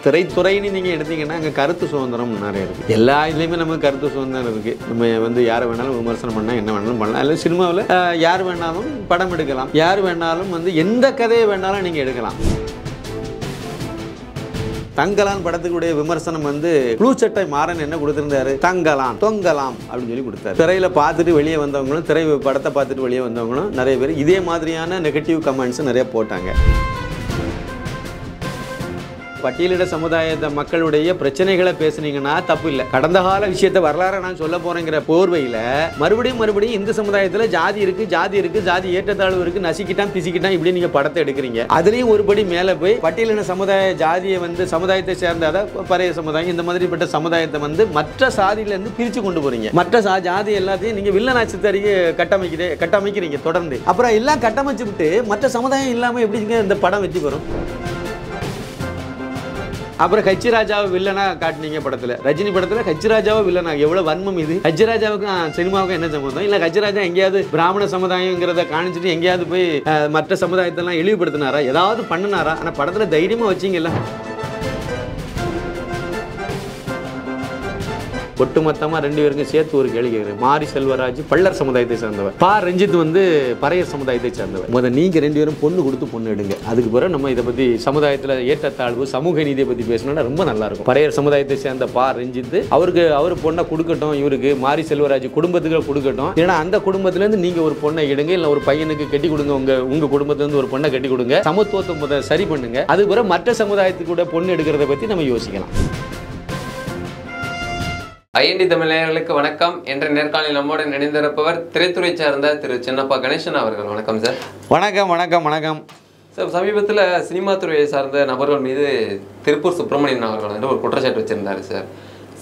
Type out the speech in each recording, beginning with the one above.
திரைத்துறைன்னு நீங்கள் எடுத்தீங்கன்னா அங்கே கருத்து சுதந்திரம் நிறைய இருக்குது. எல்லா இதுலேயுமே நமக்கு கருத்து சுதந்திரம் இருக்குது. நம்ம வந்து யாரை வேணாலும் விமர்சனம் பண்ணால் என்ன வேணாலும் பண்ணலாம். அதில் சினிமாவில் யார் வேணாலும் படம் எடுக்கலாம், யார் வேணாலும் வந்து எந்த கதையை வேணாலும் நீங்கள் எடுக்கலாம். தங்கலான் படத்துக்குடைய விமர்சனம் வந்து ப்ளூ சட்டை மாறன் என்ன கொடுத்திருந்தாரு, தங்கலான் தொங்கலாம் அப்படின்னு சொல்லி கொடுத்தாரு. திரையில பார்த்துட்டு வெளியே வந்தவங்களும் திரை படத்தை பார்த்துட்டு வெளியே வந்தவங்களும் நிறைய பேர் இதே மாதிரியான நெகட்டிவ் கமெண்ட்ஸ் நிறைய போட்டாங்க. பட்டியலிட சமுதாயத்தை மக்களுடைய பிரச்சனைகளை பேசுனீங்கன்னா தப்பு இல்லை. கடந்த கால விஷயத்தை வரலாறு நான் சொல்ல போறேங்கிற போர்வையில் மறுபடியும் இந்து சமுதாயத்தில் ஜாதி இருக்கு, ஜாதி ஏற்றத்தாழ்வு இருக்கு, நசிக்கிட்டான் பிசிக்கிட்டான் இப்படி நீங்க படத்தை எடுக்கிறீங்க. அதுலயும் ஒருபடி மேல போய் பட்டியலின சமுதாய ஜாதியை வந்து சமுதாயத்தை சேர்ந்த பறைய சமுதாயம் இந்த மாதிரிப்பட்ட சமுதாயத்தை வந்து மற்ற சாதியில இருந்து பிரிச்சு கொண்டு போறீங்க. மற்ற ஜாதி எல்லாத்தையும் நீங்க வில்லனா சித்தரிக்கு கட்டமைக்கிறீங்க தொடர்ந்து. அப்புறம் எல்லாம் கட்டமைச்சு விட்டு மற்ற சமுதாயம் இல்லாம எப்படிங்க இந்த படம் வெற்றி பெறும்? அப்புறம் ஹச் ராஜாவை வில்லனா காட்டினீங்க படத்தில், ரஜினி படத்தில் ஹச் ராஜாவை வில்லனா. எவ்வளோ வன்மம் இது! ஹச் ராஜாவுக்கும் சினிமாவுக்கும் என்ன சம்பந்தம்? இல்லை ஹச் ராஜா எங்கேயாவது பிராமண சமுதாயங்கிறத காணிச்சிட்டு எங்கேயாவது போய் மற்ற சமுதாயத்தெல்லாம் இழிவுபடுத்தினாரா, ஏதாவது பண்ணினாரா? ஆனால் படத்தில் தைரியமாக வச்சிங்கல்ல. ஒட்டுமொத்தமாக ரெண்டு பேருக்கும் சேர்த்து ஒரு கேள்வி கேட்குறேன். மாரி செல்வராஜ் பள்ளர் சமுதாயத்தை சேர்ந்தவர், பா ரஞ்சித் வந்து பறையர் சமுதாயத்தை சேர்ந்தவர். முதல் நீங்கள் ரெண்டு பேரும் பொண்ணு கொடுத்து பொண்ணு எடுங்க. அதுக்கு பிறகு நம்ம இதை பற்றி சமுதாயத்தில் ஏற்றத்தாழ்வு சமூக நீதியை பற்றி பேசணும்னா ரொம்ப நல்லா இருக்கும். பறையர் சமுதாயத்தை சேர்ந்த பா ரஞ்சித் அவர் பொண்ணை கொடுக்கட்டும், இவருக்கு மாரி செல்வராஜ் குடும்பத்துக்கு கொடுக்கட்டும். ஏன்னா அந்த குடும்பத்திலேருந்து நீங்கள் ஒரு பொண்ணை எடுங்க, இல்லை ஒரு பையனுக்கு கட்டி கொடுங்க, உங்கள் குடும்பத்திலேருந்து ஒரு பொண்ணை கட்டி கொடுங்க, சமத்துவத்தை முதல் சரி பண்ணுங்க. அதுக்கு பிறகு மற்ற சமுதாயத்துக்கு கூட பொண்ணு எடுக்கிறத பற்றி நம்ம யோசிக்கலாம். ஐஎன்டி தமிழ் நேயர்களுக்கு வணக்கம். என்ற நேர்காணலில் நம்மோடு இணைந்திருப்பவர் திரைத்துறை சார்ந்த திரு சின்னப்பா கணேசன் அவர்கள். வணக்கம் சார். வணக்கம் வணக்கம் வணக்கம் சார். சமீபத்தில் சினிமா துறையை சார்ந்த நபர்கள் மீது திருப்பூர் சுப்பிரமணியன் அவர்கள் வந்து ஒரு குற்றச்சாட்டு வச்சிருந்தாரு சார்.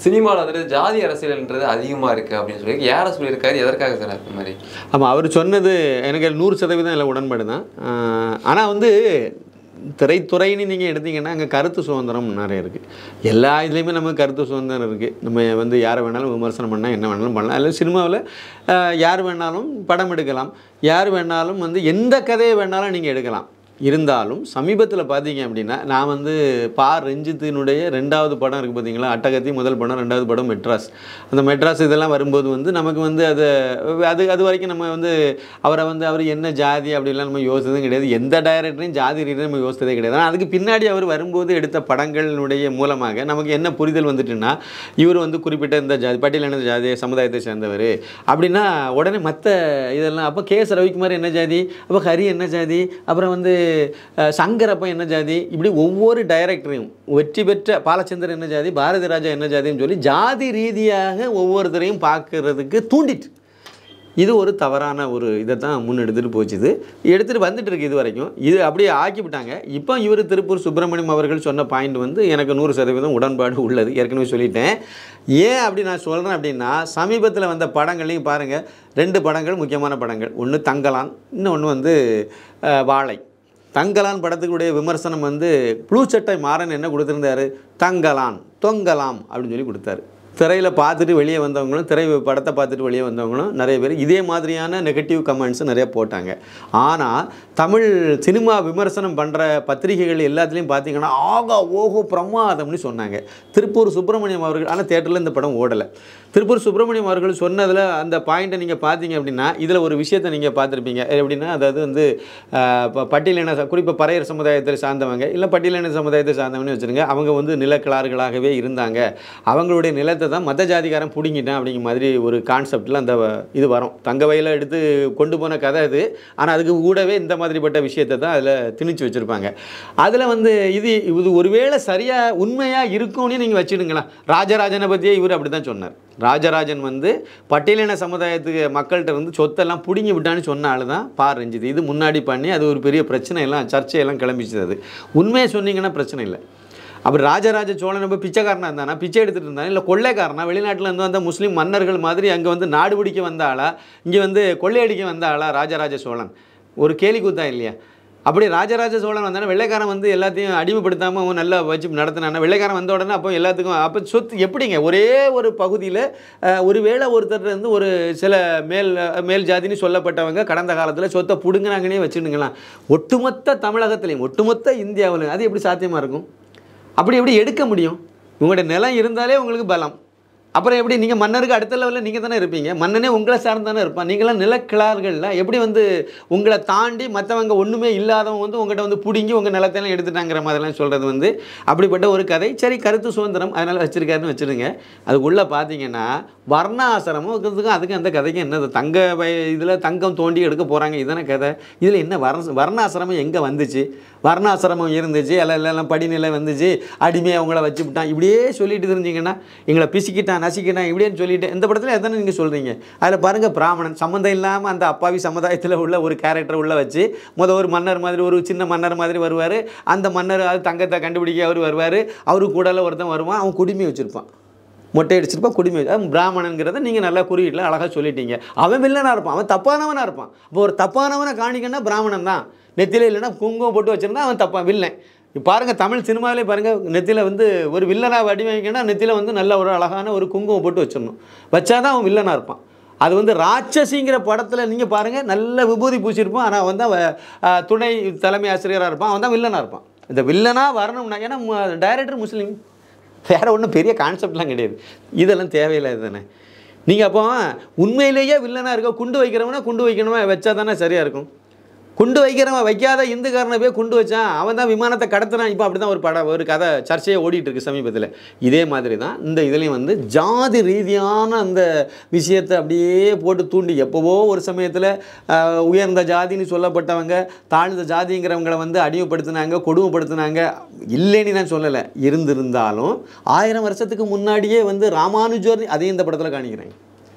சினிமாவில் வந்துட்டு ஜாதி அரசியல்ன்றது அதிகமாக இருக்குது அப்படின்னு சொல்லி யாரை சொல்லியிருக்காரு, எதற்காக சார் அந்த மாதிரி? ஆமாம், அவர் சொன்னது எனக்கு 100% இல்லை உடன்பாடு தான். ஆனால் வந்து திரைத்துறைன்னு நீங்கள் எடுத்தீங்கன்னா அங்கே கருத்து சுதந்திரம் நிறைய இருக்குது. எல்லா இதுலேயுமே நமக்கு கருத்து சுதந்திரம் இருக்குது. நம்ம வந்து யாரை வேணாலும் விமர்சனம் பண்ணால் என்ன வேணாலும் பண்ணலாம். அதில் சினிமாவில் யார் வேணாலும் படம் எடுக்கலாம், யார் வேணாலும் வந்து எந்த கதையை வேணாலும் நீங்கள் எடுக்கலாம். இருந்தாலும் சமீபத்தில் பார்த்தீங்க அப்படின்னா நான் வந்து பா ரஞ்சித்தினுடைய 2வது படம் இருக்குது பார்த்தீங்களா, அட்டகத்தி முதல் படம், 2வது படம் மெட்ராஸ். அந்த மெட்ராஸ் இதெல்லாம் வரும்போது வந்து நமக்கு வந்து அது வரைக்கும் நம்ம வந்து அவர் என்ன ஜாதி அப்படிலாம் நம்ம யோசித்ததும் கிடையாது. எந்த டைரக்டரையும் ஜாதி ரீதியாக நம்ம யோசித்ததே கிடையாது. ஆனால் அதுக்கு பின்னாடி அவர் வரும்போது எடுத்த படங்களினுடைய மூலமாக நமக்கு என்ன புரிதல் வந்துட்டுன்னா, இவர் வந்து குறிப்பிட்ட இந்த ஜாதி பட்டியலின ஜாதி சமுதாயத்தை சேர்ந்தவர் அப்படின்னா உடனே மற்ற இதெல்லாம் அப்போ கேஎஸ் ரவிக்குமார் என்ன ஜாதி, அப்போ ஹரி என்ன ஜாதி, அப்புறம் வந்து சங்கரப்பன் என்ன ஜாதி, இப்படி ஒவ்வொரு டைரக்டரையும் வெற்றி பெற்ற பாலச்சந்தர் என்ன ஜாதி, பாரதி ராஜா என்ன ஜாதின்னு சொல்லி ஜாதி ரீதியாக ஒவ்வொருத்தரையும் பார்க்கறதுக்கு தூண்டிட்டு இது ஒரு தவறான ஒரு இதை தான் முன்னெடுத்துட்டு போச்சுது, எடுத்துகிட்டு வந்துட்டு இருக்கு. இது வரைக்கும் இது அப்படியே ஆக்கிவிட்டாங்க. இப்போ இவர் திருப்பூர் சுப்பிரமணியம் அவர்கள் சொன்ன பாயிண்ட் வந்து எனக்கு 100% உடன்பாடு உள்ளது. ஏற்கனவே சொல்லிட்டேன். ஏன் அப்படி நான் சொல்கிறேன் அப்படின்னா, சமீபத்தில் வந்த படங்களையும் பாருங்கள். 2 படங்கள் முக்கியமான படங்கள். ஒன்று தங்கலான், இன்னொன்று வந்து வாழை. தங்கலான் படத்துக்குடைய விமர்சனம் வந்து ப்ளூ சட்டை மாறன் என்ன கொடுத்துருந்தாரு, தங்கலான் தொங்கலாம் அப்படின்னு சொல்லி கொடுத்தாரு. திரையில் பார்த்துட்டு வெளியே வந்தவங்களும் திரை படத்தை பார்த்துட்டு வெளியே வந்தவங்களும் நிறைய பேர் இதே மாதிரியான நெகட்டிவ் கமெண்ட்ஸ் நிறைய போட்டாங்க. ஆனால் தமிழ் சினிமா விமர்சனம் பண்ணுற பத்திரிகைகள் எல்லாத்துலேயும் பார்த்தீங்கன்னா ஆகா ஓஹோ பிரமாதம்னு சொன்னாங்க. திருப்பூர் சுப்பிரமணியம் அவர்கள், ஆனால் தேட்டரில் இந்த படம் ஓடலை. திருப்பூர் சுப்பிரமணியம் அவர்கள் சொன்னதில் அந்த பாயிண்ட்டை நீங்கள் பார்த்தீங்க அப்படின்னா இதில் ஒரு விஷயத்தை நீங்கள் பார்த்துருப்பீங்க. எப்படின்னா, அதாவது வந்து பட்டியலின குறிப்பாக பறையர் சமுதாயத்தை சார்ந்தவங்க, இல்லை பட்டியலின சமுதாயத்தை சார்ந்தவங்கன்னு வச்சுருங்க, அவங்க வந்து நிலக்கிழார்களாகவே இருந்தாங்க, அவங்களுடைய நிலத்தை தான் மத ஜாதிகாரம் பிடிங்கிட்டேன் அப்படிங்கிற மாதிரி ஒரு கான்செப்டில் அந்த இது வரும். தங்க வயலை எடுத்து கொண்டு போன கதை அது. ஆனால் அதுக்கு கூடவே இந்த மாதிரிப்பட்ட விஷயத்தை தான் அதில் திணிச்சு வச்சுருப்பாங்க. அதில் வந்து இது ஒருவேளை சரியாக உண்மையாக இருக்கும்னு நீங்கள் வச்சுடுங்களா. ராஜராஜனை பற்றியே இவர் அப்படி தான் சொன்னார். ராஜராஜன் வந்து பட்டியலின சமுதாயத்துக்கு மக்கள்கிட்ட வந்து சொத்தெல்லாம் பிடுங்கி விட்டான்னு சொன்ன ஆள் தான் பா ரஞ்சித். இது முன்னாடி பண்ணி அது ஒரு பெரிய பிரச்சனையெல்லாம் சர்ச்சையெல்லாம் கிளம்பிச்சு. அது உண்மையை சொன்னீங்கன்னா பிரச்சனை இல்லை. அப்புறம் ராஜராஜ சோழன் இப்போ பிச்சைக்காரனாக இருந்தானா, பிச்சை எடுத்துகிட்டு இருந்தானா, இல்லை கொள்ளைக்காரனா, வெளிநாட்டில் இருந்து வந்த முஸ்லீம் மன்னர்கள் மாதிரி அங்கே வந்து நாடு பிடிக்க வந்த ஆளா, இங்கே வந்து கொள்ளையடிக்க வந்த ஆளா ராஜராஜ சோழன்? ஒரு கேலி கூத்தா இல்லையா? அப்படி ராஜராஜ சோழன் வந்தானே வெள்ளைக்காரன் வந்து எல்லாத்தையும் அடிமைப்படுத்தாமல் அவன் நல்லா வச்சு நடத்தினானா, வெள்ளைக்காரன் வந்த உடனே அப்போ எல்லாத்துக்கும் அப்போ சொத்து எப்படிங்க ஒரே ஒரு பகுதியில் ஒருவேளை ஒருத்தர் இருந்து ஒரு சில மேல் ஜாதின்னு சொல்லப்பட்டவங்க கடந்த காலத்தில் சொத்தை பிடுங்கினாங்கன்னே வச்சுடுங்களா. ஒட்டுமொத்த தமிழகத்துலேயும் ஒட்டுமொத்த இந்தியாவிலையும் அது எப்படி சாத்தியமாக இருக்கும்? அப்படி எப்படி எடுக்க முடியும்? உங்களுடைய நிலம் இருந்தாலே உங்களுக்கு பலம். அப்புறம் எப்படி நீங்கள் மன்னருக்கு அடுத்த லெவலில் நீங்கள் தானே இருப்பீங்க, மன்னனே உங்களை சார்ந்து தானே இருப்பான். நீங்களாம் நிலக்கிழார்கள்லாம் எப்படி வந்து உங்களை தாண்டி மற்றவங்க ஒன்றுமே இல்லாதவங்க வந்து உங்கள்கிட்ட வந்து பிடுங்கி உங்கள் நிலத்தையெல்லாம் எடுத்துட்டாங்கிற மாதிரிலாம் சொல்கிறது வந்து அப்படிப்பட்ட ஒரு கதை. சரி, கருத்து சுதந்திரம் அதனால் வச்சுருக்காருன்னு வச்சுருங்க. அதுக்குள்ளே பார்த்தீங்கன்னா வர்ணாசிரமம் அதுக்கும் அந்த கதைக்கும் என்னது? இதில் தங்கம் தோண்டி எடுக்க போகிறாங்க, இதுதானே கதை. இதில் என்ன வர்ணாசிரமம் எங்கே வந்துச்சு? வர்ணாசிரமம் இருந்துச்சு, எல்லாம் படிநிலை வந்துச்சு, அடிமையை அவங்கள வச்சுவிட்டான், இப்படியே சொல்லிட்டு தெரிஞ்சிங்கன்னா எங்களை பிசிக்கிட்டான் நசிக்கிட்டான் இப்படின்னு சொல்லிட்டு இந்த படத்தில் எத்தனை நீங்கள் சொல்கிறீங்க? அதில் பாருங்கள், பிராமணன் சம்மந்தம் இல்லாமல் அந்த அப்பாவி சமுதாயத்தில் உள்ள ஒரு கேரக்டர் உள்ளே வச்சு ஒரு மன்னர் மாதிரி, ஒரு சின்ன மன்னர் மாதிரி வருவார். அந்த மன்னர் அது தங்கத்தை கண்டுபிடிக்க அவர் வருவார். அவரு கூடல ஒருத்தன் வருவான், அவன் குடிமை வச்சுருப்பான், மொட்டை அடிச்சிருப்பான், குடிமை வச்சு. பிராமணங்கிறத நீங்கள் நல்லா குறியீட்டில் அழகாக சொல்லிட்டீங்க. அவன் வில்லனாக இருப்பான், அவன் தப்பானவனாக இருப்பான். இப்போ ஒரு தப்பானவனை காணிக்கன்னா பிராமணன் தான். நெத்தியில் இல்லைன்னா குங்குமம் போட்டு வச்சுருந்தா அவன் தப்பான், வில்லன். இப்போ பாருங்கள், தமிழ் சினிமாவிலே பாருங்கள், நெத்தியில் வந்து ஒரு வில்லனாக வடிவமைக்கன்னா நெத்தியில் வந்து நல்ல ஒரு அழகான ஒரு குங்குமம் போட்டு வச்சிடணும், வச்சாதான் அவன் வில்லனாக இருப்பான். அது வந்து ராட்சசிங்கிற படத்தில் நீங்கள் பாருங்கள், நல்ல விபூதி பூசியிருப்பான், ஆனால் வந்து துணை தலைமை ஆசிரியராக இருப்பான், அவன் தான் வில்லனாக இருப்பான். இந்த வில்லனாக வரணும்னா, ஏன்னா டைரக்டர் முஸ்லீம், வேறு ஒன்றும் பெரிய கான்செப்ட்லாம் கிடையாது. இதெல்லாம் தேவையில்லை தானே. நீங்கள் அப்போ உண்மையிலேயே வில்லனாக இருக்க குண்டு வைக்கிறவனா குண்டு வைக்கணுமா வச்சா தானே சரியாக இருக்கும். குண்டு வைக்கிறவன் வைக்காத இந்துக்காரனை போய் குண்டு வச்சான், அவன் தான் விமானத்தை கடத்துனான். இப்போ அப்படி தான் ஒரு கதை சர்ச்சையை ஓடிட்டு இருக்கு சமீபத்தில். இதே மாதிரி தான் இந்த இதுலேயும் வந்து ஜாதி ரீதியான அந்த விஷயத்தை அப்படியே போட்டு தூண்டி, எப்போவோ ஒரு சமயத்தில் உயர்ந்த ஜாதின்னு சொல்லப்பட்டவங்க தாழ்ந்த ஜாதிங்கிறவங்களை வந்து அடிமைப்படுத்தினாங்க, கொடுமைப்படுத்தினாங்க. இல்லைன்னு நான் சொல்லலை, இருந்திருந்தாலும் 1000 வருஷத்துக்கு முன்னாடியே வந்து ராமானுஜர், அதையும் இந்த படத்தில் காணிக்கிறேன்.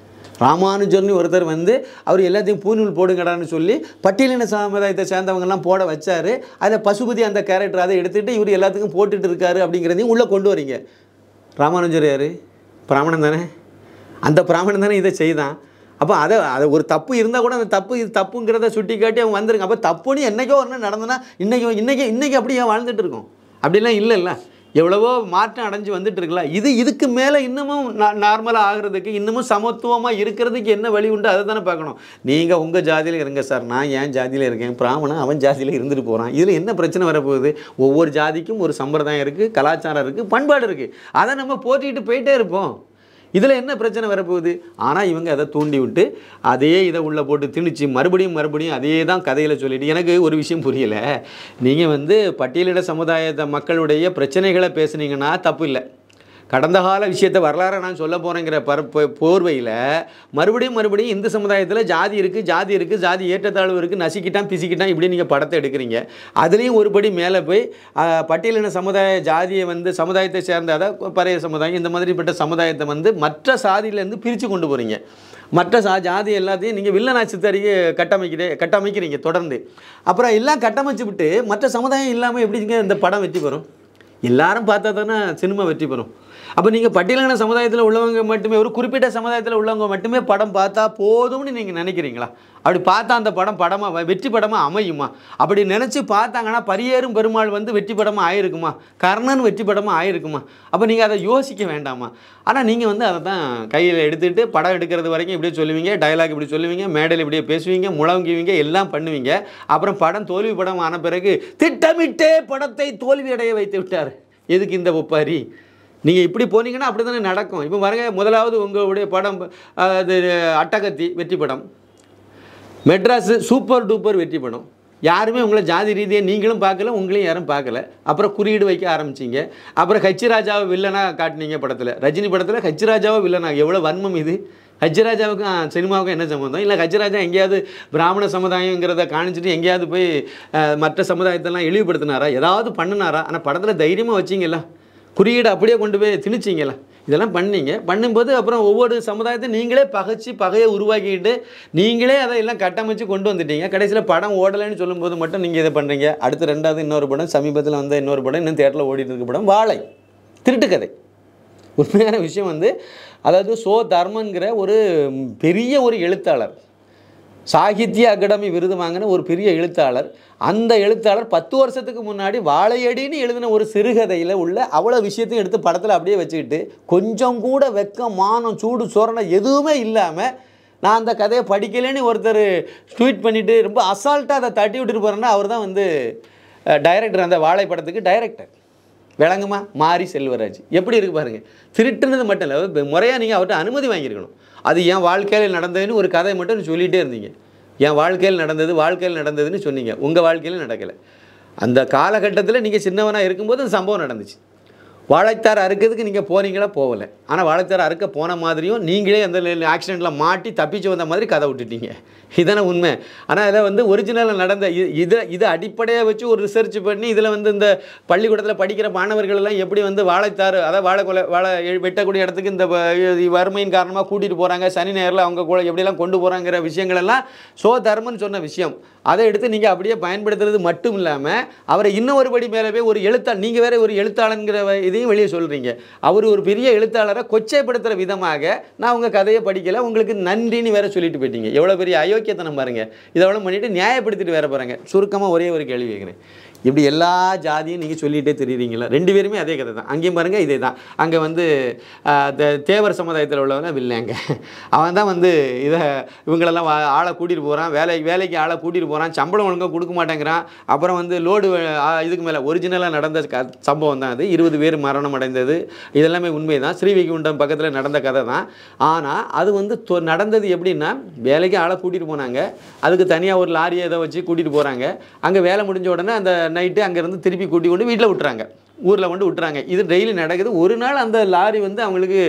ராமானுஜர்னு ஒருத்தர் வந்து அவர் எல்லாத்தையும் பூநூல் போடுங்கடான்னு சொல்லி பட்டியலின சமுதாயத்தை சேர்ந்தவங்கெல்லாம் போட வச்சார். அதில் பசுபதி அந்த கேரக்டர் அதை எடுத்துகிட்டு இவர் எல்லாத்துக்கும் போட்டுட்டு இருக்காரு அப்படிங்கிறதையும் உள்ளே கொண்டு வரீங்க. ராமானுஜர் யார்? பிராமணன் தானே. அந்த பிராமணன் தானே இதை செய்தான். அப்போ அதை ஒரு தப்பு இருந்தால் கூட அந்த இது தப்புங்கிறத சுட்டி காட்டி அவங்க வந்துருங்க. அப்போ தப்புன்னு என்றைக்கோ ஒன்று நடந்ததுன்னா இன்றைக்கி அப்படியே வாழ்ந்துட்டு இருக்கோம். அப்படிலாம் இல்லைல்ல, எவ்வளவோ மாற்றம் அடைஞ்சு வந்துட்டு இருக்குல்ல. இதுக்கு மேலே இன்னமும் நார்மலாக ஆகிறதுக்கு, இன்னமும் சமத்துவமாக இருக்கிறதுக்கு என்ன வழி உண்டு அதை தானே பார்க்கணும். நீங்கள் உங்கள் ஜாதியில் இருங்க சார், நான் ஏன் ஜாதியில் இருக்கேன், பிராமணன் அவன் ஜாதியில் இருந்துட்டு போகிறான். இதில் என்ன பிரச்சனை வரப்போகுது? ஒவ்வொரு ஜாதிக்கும் ஒரு சம்பிரதாயம் இருக்குது, கலாச்சாரம் இருக்குது, பண்பாடு இருக்குது. அதை நம்ம போட்டிட்டு போயிட்டே இருப்போம். இதில் என்ன பிரச்சனை வரப்போகுது? ஆனால் இவங்க அதை தூண்டி விட்டு அதே இதை உள்ளே போட்டு திணிச்சு மறுபடியும் அதே தான் கதையில் சொல்லிட்டு, எனக்கு ஒரு விஷயம் புரியலை. நீங்கள் வந்து பட்டியலிட சமுதாயத்தை மக்களுடைய பிரச்சனைகளை பேசுனீங்கன்னா தப்பு இல்லை. கடந்த கால விஷயத்தை வரலாறு நான் சொல்ல போகிறேங்கிற போர்வையில் மறுபடியும் இந்து சமுதாயத்தில் ஜாதி இருக்குது, ஜாதி ஏற்றத்தாழ்வு இருக்குது, நசிக்கிட்டான் பிசிக்கிட்டான் இப்படி நீங்கள் படத்தை எடுக்கிறீங்க. அதுலேயும் ஒருபடி மேலே போய் பட்டியலின ஜாதியை வந்து சமுதாயத்தை சேர்ந்த, அதாவது பறைய சமுதாயம் இந்த மாதிரிப்பட்ட சமுதாயத்தை வந்து மற்ற சாதியிலேருந்து பிரித்து கொண்டு போகிறீங்க. மற்ற ஜாதி எல்லாத்தையும் நீங்கள் வில்லனாட்சி தறிக்கு கட்டமைக்கிறீங்க தொடர்ந்து. அப்புறம் எல்லாம் கட்டமைச்சு விட்டு மற்ற சமுதாயம் இல்லாமல் எப்படிங்க இந்த படம் வெற்றி பெறும்? எல்லாரும் பார்த்தா தானே சினிமா வெற்றி பெறும். அப்போ நீங்கள் பட்டியலின சமுதாயத்தில் உள்ளவங்க மட்டுமே, ஒரு குறிப்பிட்ட சமுதாயத்தில் உள்ளவங்க மட்டுமே படம் பார்த்தா போதும்னு நீங்கள் நினைக்கிறீங்களா? அப்படி பார்த்தா அந்த படமாக வெற்றி படமாக அமையுமா? அப்படி நினச்சி பார்த்தாங்கன்னா பரியேறும் பெருமாள் வந்து வெற்றி படமாக ஆயிருக்குமா? கர்ணன் வெற்றி படமாக ஆயிருக்குமா? அப்போ நீங்கள் அதை யோசிக்க வேண்டாமா? ஆனால் நீங்கள் வந்து அதை தான் கையில் எடுத்துகிட்டு படம் எடுக்கிறது வரைக்கும் இப்படியே சொல்லுவீங்க, டயலாக் இப்படி சொல்லுவீங்க, மேடையில் இப்படியே பேசுவீங்க, முழங்குவீங்க, எல்லாம் பண்ணுவீங்க. அப்புறம் படம் தோல்வி படம் ஆன பிறகு திட்டமிட்டே படத்தை தோல்வி அடைய வைத்து விட்டார். எதுக்கு இந்த ஒப்பாரி? நீங்கள் இப்படி போனீங்கன்னா அப்படி தானே நடக்கும். இப்போ பாருங்க, முதலாவது உங்களுடைய படம் அது அட்டகத்தி வெற்றி படம், மெட்ராஸு சூப்பர் டூப்பர் வெற்றி படம். யாருமே உங்களை ஜாதி ரீதியாக நீங்களும் பார்க்கல, உங்களையும் யாரும் பார்க்கல. அப்புறம் குறியீடு வைக்க ஆரம்பிச்சிங்க. அப்புறம் ஹச்சிராஜாவை வில்லனாக காட்டினீங்க படத்தில். ரஜினி படத்தில் ஹச்சிராஜாவை வில்லனாக, எவ்வளோ வன்மம் இது! ஹச்சிராஜாவுக்கும் சினிமாவுக்கும் என்ன சம்மந்தம்? இல்லை ஹச்சிராஜா எங்கேயாவது பிராமண சமுதாயங்கிறத காணிச்சிட்டு எங்கேயாவது போய் மற்ற சமுதாயத்தெல்லாம் இழிவுபடுத்தினாரா? ஏதாவது பண்ணினாரா? ஆனால் படத்தில் தைரியமாக வச்சிங்களா? குறியீடு அப்படியே கொண்டு போய் திணிச்சிங்களா? இதெல்லாம் பண்ணும்போது அப்புறம் ஒவ்வொரு சமுதாயத்தையும் நீங்களே பகையை உருவாக்கிட்டு நீங்களே அதை எல்லாம் கட்டமைச்சு கொண்டு வந்துட்டீங்க. கடைசியில் படம் ஓடலைன்னு சொல்லும்போது மட்டும் நீங்கள் இதை பண்ணுறீங்க. அடுத்து ரெண்டாவது இன்னொரு படம், சமீபத்தில் வந்த இன்னொரு படம், இன்னும் தேட்டரில் ஓடிட்டு இருக்க படம் வாழை, திருட்டுக்கதை. உண்மையான விஷயம் வந்து, அதாவது சோ தர்மன்கிற ஒரு பெரிய ஒரு எழுத்தாளர், சாகித்ய அகாடமி விருது வாங்கின ஒரு பெரிய எழுத்தாளர். அந்த எழுத்தாளர் 10 வருஷத்துக்கு முன்னாடி வாழையடின்னு எழுதின ஒரு சிறுகதையில் உள்ள அவ்வளோ விஷயத்தையும் எடுத்து படத்தில் அப்படியே வச்சுக்கிட்டு கொஞ்சம் கூட வெக்கம், மானம், சூடு, சோரணை எதுவுமே இல்லாமல் நான் அந்த கதையை படிக்கலைன்னு ஒருத்தர் ட்வீட் பண்ணிவிட்டு ரொம்ப அசால்ட்டாக அதை தட்டி விட்டுட்டு போகிறேன்னா அவர் தான் வந்து டைரக்டர், அந்த வாழை படத்துக்கு டைரக்டர். விளங்குமா? மாரி செல்வராஜ் எப்படி இருக்கு பாருங்கள். திருட்டுனது மட்டும் இல்லை, முறையாக நீங்கள் அவர்கிட்ட அனுமதி வாங்கியிருக்கணும். அது என் வாழ்க்கையில் நடந்ததுன்னு ஒரு கதை மட்டும் சொல்லிகிட்டே இருந்தீங்க. என் வாழ்க்கையில் நடந்ததுன்னு சொன்னீங்க. உங்கள் வாழ்க்கையில் நடக்கலை. அந்த காலகட்டத்தில் நீங்கள் சின்னவனாக இருக்கும்போது அந்த சம்பவம் நடந்துச்சு. வாழைத்தார் அறுக்கிறதுக்கு நீங்கள் போனீங்களா? போகலை. ஆனால் வாழைத்தார் அறுக்க போன மாதிரியும் நீங்களே அந்த ஆக்சிடெண்ட்டில் மாட்டி தப்பிச்சு வந்த மாதிரி கதை விட்டுட்டீங்க. இதான உண்மை. ஆனால் இதில் வந்து ஒரிஜினலில் நடந்த இதை அடிப்படையாக வச்சு ஒரு ரிசர்ச் பண்ணி இதில் வந்து இந்த பள்ளிக்கூடத்தில் படிக்கிற மாணவர்கள் எல்லாம் எப்படி வந்து வாழைத்தார், அதாவது வாழை வெட்டக்கூடிய இடத்துக்கு இந்த வறுமையின் காரணமாக கூட்டிகிட்டு போகிறாங்க, சனி நேரில் அவங்க கூட எப்படியெல்லாம் கொண்டு போகிறாங்கிற விஷயங்கள் எல்லாம் தர்மன்னு சொன்ன விஷயம். அதை எடுத்து நீங்கள் அப்படியே பயன்படுத்துறது மட்டும் இல்லாமல் அவரை இன்னும் ஒரு படி மேலே போய் ஒரு எழுத்தாளர், நீங்கள் வேறு ஒரு எழுத்தாளங்கிற இதையும் வெளியே சொல்கிறீங்க. அவர் ஒரு பெரிய எழுத்தாளரை கொச்சைப்படுத்துகிற விதமாக நான் உங்கள் கதையை படிக்கலை, உங்களுக்கு நன்றின்னு வேறு சொல்லிட்டு போயிட்டீங்க. எவ்வளோ பெரிய அயோக்கியத்தனம் பாருங்கள். இதெல்லாம் பண்ணிவிட்டு நியாயப்படுத்திட்டு வேறு போகிறாங்க. சுருக்கமாக ஒரே ஒரு கேள்வி கேட்குறேன். இப்படி எல்லா ஜாதியும் நீங்கள் சொல்லிகிட்டே தெரியுறீங்களா? ரெண்டு பேருமே அதே கதை தான். அங்கேயும் பாருங்கள் இதே தான். அங்கே வந்து தேவர் சமுதாயத்தில் உள்ளவங்க வில்லைங்க, அவன் தான் வந்து இதை இவங்களெல்லாம் ஆளை கூட்டிகிட்டு போகிறான், வேலைக்கு ஆளை கூட்டிகிட்டு போகிறான், சம்பளம் ஒழுங்காக கொடுக்க மாட்டேங்கிறான். அப்புறம் வந்து லோடு இதுக்கு மேலே ஒரிஜினலாக நடந்த சம்பவம் தான் அது. 20 பேர் மரணம் அடைந்தது. இதெல்லாமே உண்மை தான். ஸ்ரீவைகுண்டம் பக்கத்தில் நடந்த கதை தான். ஆனால் அது வந்து நடந்தது எப்படின்னா, வேலைக்கு ஆளை கூட்டிகிட்டு போனாங்க, அதுக்கு தனியாக ஒரு லாரியை இதை வச்சு கூட்டிகிட்டு போகிறாங்க. அங்கே வேலை முடிஞ்ச உடனே அந்த நைட்டு அங்கேருந்து திருப்பி கூட்டி கொண்டு வீட்டில் விட்டுறாங்க, ஊரில் கொண்டு விட்டுறாங்க. இது டெய்லி நடக்குது. ஒரு நாள் அந்த லாரி வந்து அவங்களுக்கு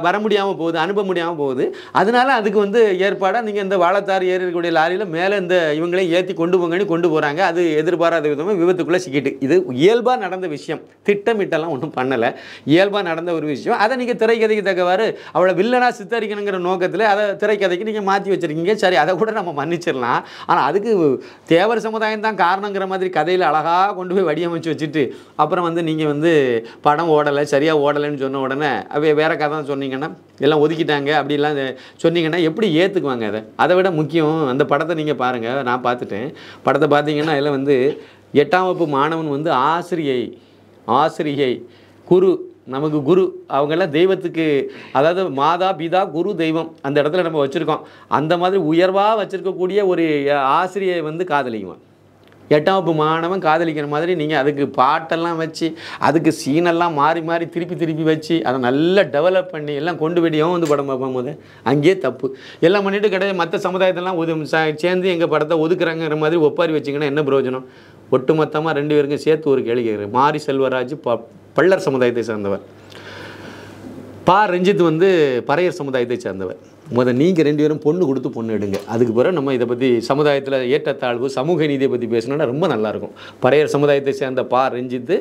வர முடியாமல் போகுது, அனுப்ப முடியாமல் போகுது. அதனால அதுக்கு வந்து ஏற்பாடாக நீங்கள் இந்த வாழைத்தார் ஏறி இருக்கக்கூடிய லாரியில் மேலே இந்த இவங்களையும் ஏற்றி கொண்டு போங்கன்னு கொண்டு போகிறாங்க. அது எதிர்பாராத விதமாக விபத்துக்குள்ளே சிக்கிட்டு. இது இயல்பாக நடந்த விஷயம், திட்டமிட்டெல்லாம் ஒன்றும் பண்ணலை, இயல்பாக நடந்த ஒரு விஷயம். அதை நீங்கள் திரைக்கதைக்கு தக்கவாறு அவளை வில்லனாக சித்தரிக்கணுங்கிற நோக்கத்தில் அதை திரைக்கதைக்கு நீங்கள் மாற்றி வச்சுருக்கீங்க. சரி, அதை கூட நம்ம மன்னிச்சிடலாம். ஆனால் அதுக்கு தேவர் சமுதாயம் தான் காரணங்கிற மாதிரி கதையில் அழகாக கொண்டு போய் வடிவமைச்சு வச்சுட்டு அப்புறம் வந்து நீங்கள் வந்து படம் ஓடலை, சரியாக ஓடலைன்னு சொன்ன உடனே வேறு கதை சொன்னீங்கன்னா எல்லாம் ஒதுக்கிட்டாங்க அப்படிலாம் சொன்னீங்கன்னா எப்படி ஏற்றுக்குவாங்க? அதை விட முக்கியம், அந்த படத்தை நீங்கள் பாருங்கள். நான் பார்த்துட்டேன். படத்தை பார்த்தீங்கன்னா அதில் வந்து 8ஆம் வகுப்பு மாணவன் வந்து ஆசிரியை குரு, நமக்கு குரு, அவங்கெல்லாம் தெய்வத்துக்கு, அதாவது மாதா பிதா குரு தெய்வம் அந்த இடத்துல நம்ம வச்சுருக்கோம். அந்த மாதிரி உயர்வாக வச்சுருக்கக்கூடிய ஒரு ஆசிரியை வந்து காதலிக்குவான். 8ஆம் வகுப்பு மாணவன் காதலிக்கிற மாதிரி நீங்கள் அதுக்கு பாட்டெல்லாம் வச்சு அதுக்கு சீனெல்லாம் மாறி திருப்பி வச்சு அதை நல்லா டெவலப் பண்ணி எல்லாம் கொண்டு போய்டியும் வந்து படம் பார்க்கும் போது அங்கேயே தப்பு எல்லாம் பண்ணிவிட்டு கிடையாது. மற்ற சமுதாயத்தெல்லாம் சேர்ந்து எங்கள் படத்தை ஒதுக்குறாங்கிற மாதிரி ஒப்பாரி வச்சிங்கன்னா என்ன பிரயோஜனம்? ஒட்டுமொத்தமாக 2 பேருக்கும் சேர்த்து ஒரு கேள்வி கேட்குறேன். மாரி செல்வராஜ் பள்ளர் சமுதாயத்தை சேர்ந்தவர், ரஞ்சித் வந்து பறையர் சமுதாயத்தை சேர்ந்தவர். நீங்கள் 2 பேரும் பொண்ணு கொடுத்து பொண்ணு எடுங்க. அதுக்கு பிறகு நம்ம இதை பற்றி சமுதாயத்தில் ஏற்றத்தாழ்வு சமூக நீதியை பற்றி பேசணுன்னா ரொம்ப நல்லாயிருக்கும். பறையர் சமுதாயத்தை சேர்ந்த ரஞ்சித்து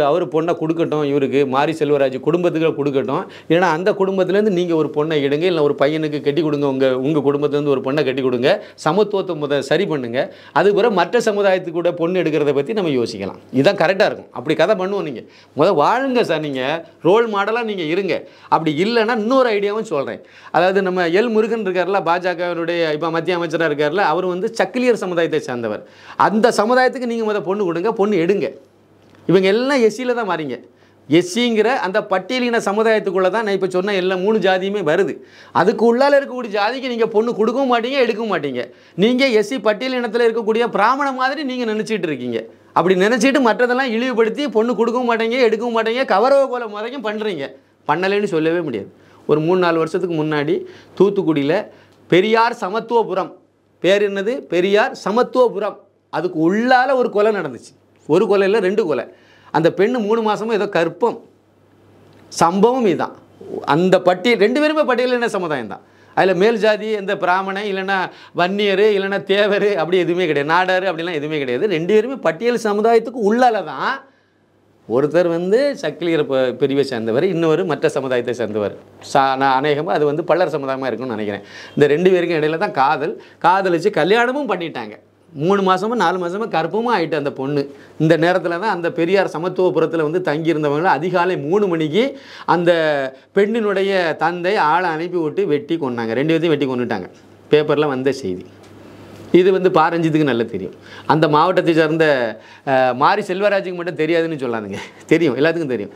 அவர் பொண்ணை கொடுக்கட்டும், இவருக்கு மாரி செல்வராஜ் குடும்பத்துக்கு கொடுக்கட்டும். ஏன்னா அந்த குடும்பத்துலேருந்து நீங்கள் ஒரு பொண்ணை எடுங்க, இல்லை ஒரு பையனுக்கு கட்டி கொடுங்க, உங்கள் குடும்பத்துலேருந்து ஒரு பொண்ணை கட்டி கொடுங்க, சமத்துவத்தை சரி பண்ணுங்கள். அதுக்கு பிறகு மற்ற சமுதாயத்துக்கு கூட பொண்ணு எடுக்கிறத பற்றி நம்ம யோசிக்கலாம். இதுதான் கரெக்டாக இருக்கும். அப்படி கதை பண்ணுவோம். நீங்கள் வாழுங்க சார், நீங்கள் ரோல் மாடலாக நீங்கள் இருங்க. அப்படி இல்லைன்னா இன்னொரு ஐடியாவும் சொல்கிறேன். அதாவது நம்ம எல் முருகன் இருக்கார்ல, பாஜகவினுடைய இப்போ மத்திய அமைச்சராக இருக்கார்ல, அவர் வந்து சக்கிலியர் சமுதாயத்தை சேர்ந்தவர். அந்த சமுதாயத்துக்கு நீங்கள் பொண்ணு கொடுங்க, பொண்ணு எடுங்க. இவங்க எல்லாம் எஸ்சியில் தான் மாறிங்க. எஸ்சிங்கிற அந்த பட்டியலின சமுதாயத்துக்குள்ளே தான் நான் இப்போ சொன்ன எல்லா 3 ஜாதியுமே வருது. அதுக்கு உள்ளால் இருக்கக்கூடிய ஜாதிக்கு நீங்கள் பொண்ணு கொடுக்கவும் மாட்டீங்க, எடுக்கவும் மாட்டீங்க. நீங்கள் எஸ்சி பட்டியலினத்தில் இருக்கக்கூடிய பிராமண மாதிரி நீங்கள் நினச்சிட்டு இருக்கீங்க. அப்படி நினச்சிட்டு மற்றதெல்லாம் இழிவுபடுத்தி பொண்ணு கொடுக்கவும் மாட்டீங்க, எடுக்கவும் மாட்டீங்க, கவரவ போல முறைக்கும் பண்ணுறீங்க. பண்ணலைன்னு சொல்லவே முடியாது. ஒரு 3-4 வருஷத்துக்கு முன்னாடி தூத்துக்குடியில் பெரியார் சமத்துவபுரம், பேர் என்னது? பெரியார் சமத்துவபுரம். அதுக்கு உள்ளால் ஒரு கொலை நடந்துச்சு. ஒரு கொலை இல்லை, 2 கொலை. அந்த பெண்ணு 3 மாதமும் ஏதோ கற்பம். சம்பவம் இதுதான். அந்த பட்டியல் 2 பேருமே பட்டியலின சமுதாயம் தான். அதில் மேல் ஜாதி இந்த பிராமணன் இல்லைன்னா வன்னியர் இல்லைன்னா தேவர் அப்படி எதுவுமே கிடையாது, நாடார் அப்படிலாம் எதுவுமே கிடையாது. 2 பேருமே பட்டியல் சமுதாயத்துக்கு உள்ளால் தான். ஒருத்தர் வந்து சக்கிலியர் பிரிவை சேர்ந்தவர், இன்னொரு மற்ற சமுதாயத்தை சேர்ந்தவர். நான் அநேகமாக அது வந்து பள்ளர் சமுதாயமாக இருக்குன்னு நினைக்கிறேன். இந்த 2 பேருக்கும் இடையில தான் காதலிச்சு கல்யாணமும் பண்ணிட்டாங்க. 3 மாதமும் 4 மாதமும் கற்பமும் ஆகிட்டு அந்த பொண்ணு. இந்த நேரத்தில் தான் அந்த பெரியார் சமத்துவபுரத்தில் வந்து தங்கியிருந்தவங்களை அதிகாலை 3 மணிக்கு அந்த பெண்ணினுடைய தந்தை ஆளை அனுப்பி விட்டு வெட்டி கொண்டாங்க. 2 பேர்த்தையும் வெட்டி கொண்டுட்டாங்க. பேப்பரில் வந்த செய்தி. இது வந்து பாரஞ்சித்துக்கு நல்லா தெரியும். அந்த மாவட்டத்தை சார்ந்த மாரி செல்வராஜுக்கு மட்டும் தெரியாதுன்னு சொல்லாதுங்க, தெரியும், எல்லாத்துக்கும் தெரியும்.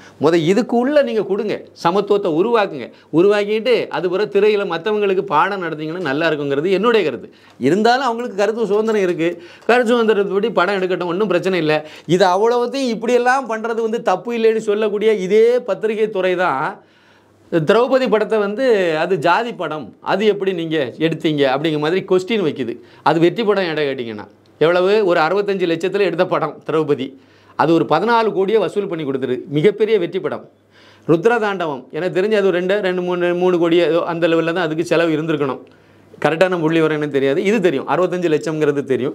இதுக்குள்ளே நீங்கள் கொடுங்க, சமத்துவத்தை உருவாக்குங்க. உருவாக்கிட்டு அது பிறகு திரையில் மற்றவங்களுக்கு பாடம் நடத்திங்கன்னா நல்லா இருக்குங்கிறது என்னுடைய கருத்து. இருந்தாலும் அவங்களுக்கு கருத்து சுதந்திரம் இருக்குது. கருத்து சுதந்திரத்தை படம் எடுக்கட்டும், ஒன்றும் பிரச்சனை இல்லை. இது அவ்வளோத்தையும் இப்படியெல்லாம் பண்ணுறது வந்து தப்பு இல்லைன்னு சொல்லக்கூடிய இதே பத்திரிகை துறை தான் திரௌபதி படத்தை வந்து அது ஜாதி படம், அது எப்படி நீங்கள் எடுத்தீங்க அப்படிங்கிற மாதிரி கொஸ்டின் வைக்குது. அது வெற்றி படம் இடம் கேட்டிங்கன்னா எவ்வளவு, ஒரு 65 லட்சத்தில் எடுத்த படம் திரௌபதி. அது ஒரு 14 கோடியை வசூல் பண்ணி கொடுத்துரு, மிகப்பெரிய வெற்றி படம். ருத்ரதாண்டவம் எனக்கு தெரிஞ்சு அது ஒரு 2-3 கோடி அந்த லெவலில் தான் அதுக்கு செலவு இருந்திருக்கணும். கரெக்டான புள்ளி வரேன்னு தெரியாது, இது தெரியும் 65 லட்சம்ங்கிறது தெரியும்.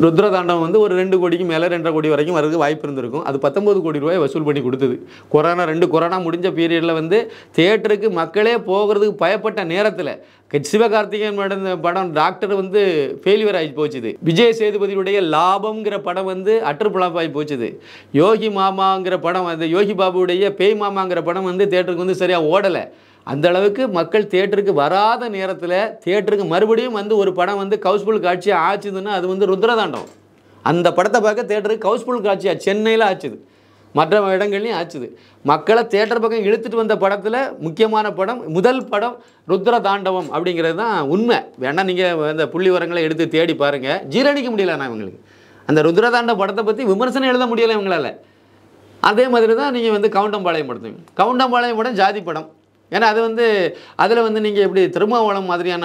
ருத்ரதாண்டவம் வந்து ஒரு 2 கோடிக்கு மேலே 2.5 கோடி வரைக்கும் வரதுக்கு வாய்ப்பு இருந்திருக்கும். அது 19 கோடி ரூபாய் வசூல் பண்ணி கொடுத்தது. கொரோனா முடிஞ்ச பீரியடில் வந்து தியேட்டருக்கு மக்களே போகிறதுக்கு பயப்பட்ட நேரத்தில் சிவகார்த்திகேயன் படம் டாக்டர் வந்து ஃபெயிலியர் ஆகி போச்சுது. விஜய் சேதுபதியுடைய லாபம்ங்கிற படம் வந்து அட்டர் பிளாப் ஆகி போச்சுது. யோகி மாமாங்கிற படம், அந்த யோகி பாபுடைய பேய் மாமாங்கிற படம் வந்து தியேட்டருக்கு வந்து சரியாக ஓடலை. அந்த அளவுக்கு மக்கள் தியேட்டருக்கு வராத நேரத்தில் தியேட்டருக்கு மறுபடியும் வந்து ஒரு படம் வந்து ஹவுஸ்ஃபுல் காட்சியாக ஆச்சுதுன்னா அது வந்து ருத்ரதாண்டவம். அந்த படத்தை பார்க்க தியேட்டருக்கு ஹவுஸ்ஃபுல் காட்சியாக சென்னையில் ஆச்சுது, மற்ற இடங்கள்லையும் ஆச்சுது. மக்களை தியேட்டர் பக்கம் இழுத்துட்டு வந்த படத்தில் முக்கியமான படம், முதல் படம் ருத்ரதாண்டவம் அப்படிங்கிறது தான் உண்மை. வேணால் நீங்கள் அந்த புள்ளி உரங்களை எடுத்து தேடி பாருங்கள், ஜீரணிக்க முடியலண்ணா இவங்களுக்கு. அந்த ருத்ரதாண்ட படத்தை பற்றி விமர்சனம் எழுத முடியலை இவங்களால். அதே மாதிரி தான் நீங்கள் வந்து கவுண்டம்பாளையம் படத்துங்க, கவுண்டம்பாளையம் படம் ஜாதி படம். ஏன்னா அது வந்து அதில் வந்து நீங்கள் எப்படி திருமாவளவன் மாதிரியான